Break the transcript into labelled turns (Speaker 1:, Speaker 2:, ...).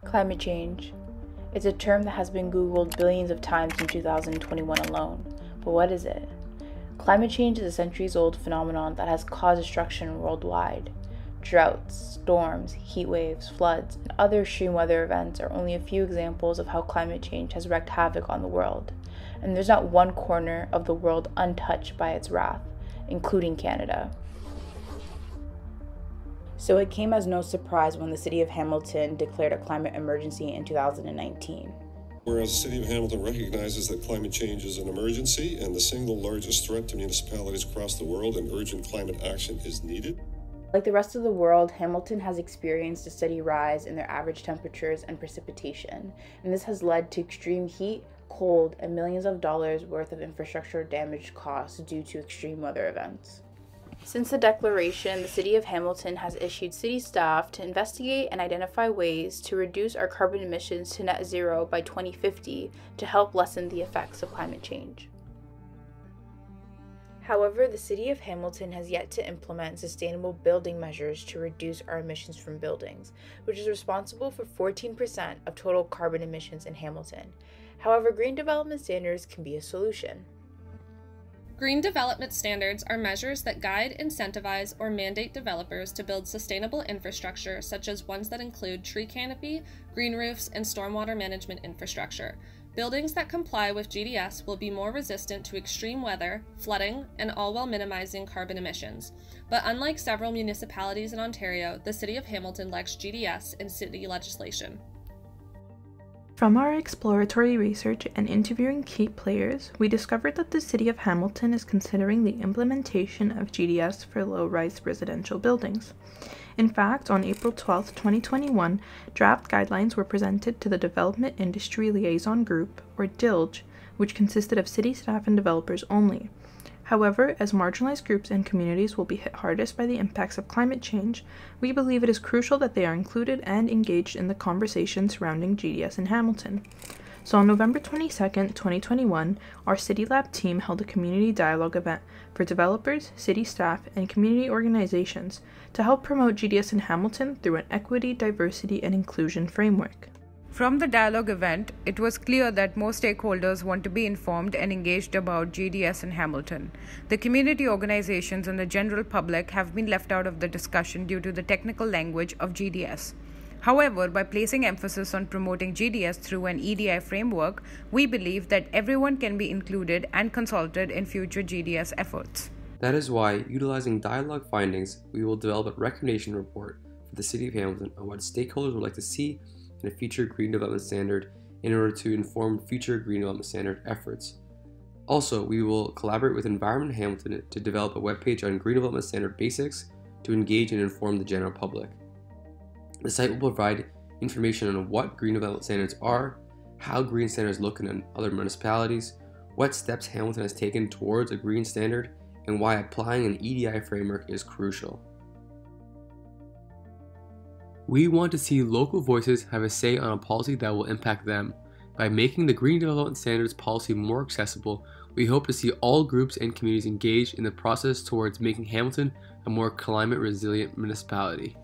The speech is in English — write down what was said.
Speaker 1: Climate change. It's a term that has been Googled billions of times in 2021 alone. But what is it? Climate change is a centuries-old phenomenon that has caused destruction worldwide. Droughts, storms, heat waves, floods, and other extreme weather events are only a few examples of how climate change has wreaked havoc on the world. And there's not one corner of the world untouched by its wrath, including Canada. So it came as no surprise when the city of Hamilton declared a climate emergency in 2019.
Speaker 2: Whereas the City of Hamilton recognizes that climate change is an emergency and the single largest threat to municipalities across the world, and urgent climate action is needed.
Speaker 1: Like the rest of the world, Hamilton has experienced a steady rise in their average temperatures and precipitation, and this has led to extreme heat, cold, and millions of dollars worth of infrastructure damage costs due to extreme weather events. Since the declaration, the City of Hamilton has issued city staff to investigate and identify ways to reduce our carbon emissions to net zero by 2050 to help lessen the effects of climate change. However, the City of Hamilton has yet to implement sustainable building measures to reduce our emissions from buildings, which is responsible for 14% of total carbon emissions in Hamilton. However, green development standards can be a solution.
Speaker 3: Green development standards are measures that guide, incentivize, or mandate developers to build sustainable infrastructure, such as ones that include tree canopy, green roofs, and stormwater management infrastructure. Buildings that comply with GDS will be more resistant to extreme weather, flooding, and all while minimizing carbon emissions. But unlike several municipalities in Ontario, the City of Hamilton lacks GDS in city legislation.
Speaker 4: From our exploratory research and interviewing key players, we discovered that the City of Hamilton is considering the implementation of GDS for low-rise residential buildings. In fact, on April 12, 2021, draft guidelines were presented to the Development Industry Liaison Group, or DILG, which consisted of city staff and developers only. However, as marginalized groups and communities will be hit hardest by the impacts of climate change, we believe it is crucial that they are included and engaged in the conversation surrounding GDS in Hamilton. So on November 22, 2021, our CityLAB team held a community dialogue event for developers, city staff, and community organizations to help promote GDS in Hamilton through an equity, diversity, and inclusion framework.
Speaker 5: From the dialogue event, it was clear that most stakeholders want to be informed and engaged about GDS in Hamilton. The community organizations and the general public have been left out of the discussion due to the technical language of GDS. However, by placing emphasis on promoting GDS through an EDI framework, we believe that everyone can be included and consulted in future GDS efforts.
Speaker 6: That is why, utilizing dialogue findings, we will develop a recommendation report for the City of Hamilton on what stakeholders would like to see in a future Green Development Standard in order to inform future Green Development Standard efforts. Also, we will collaborate with Environment Hamilton to develop a webpage on Green Development Standard basics to engage and inform the general public. The site will provide information on what Green Development Standards are, how green standards look in other municipalities, what steps Hamilton has taken towards a green standard, and why applying an EDI framework is crucial. We want to see local voices have a say on a policy that will impact them. By making the Green Development Standards policy more accessible, we hope to see all groups and communities engaged in the process towards making Hamilton a more climate resilient municipality.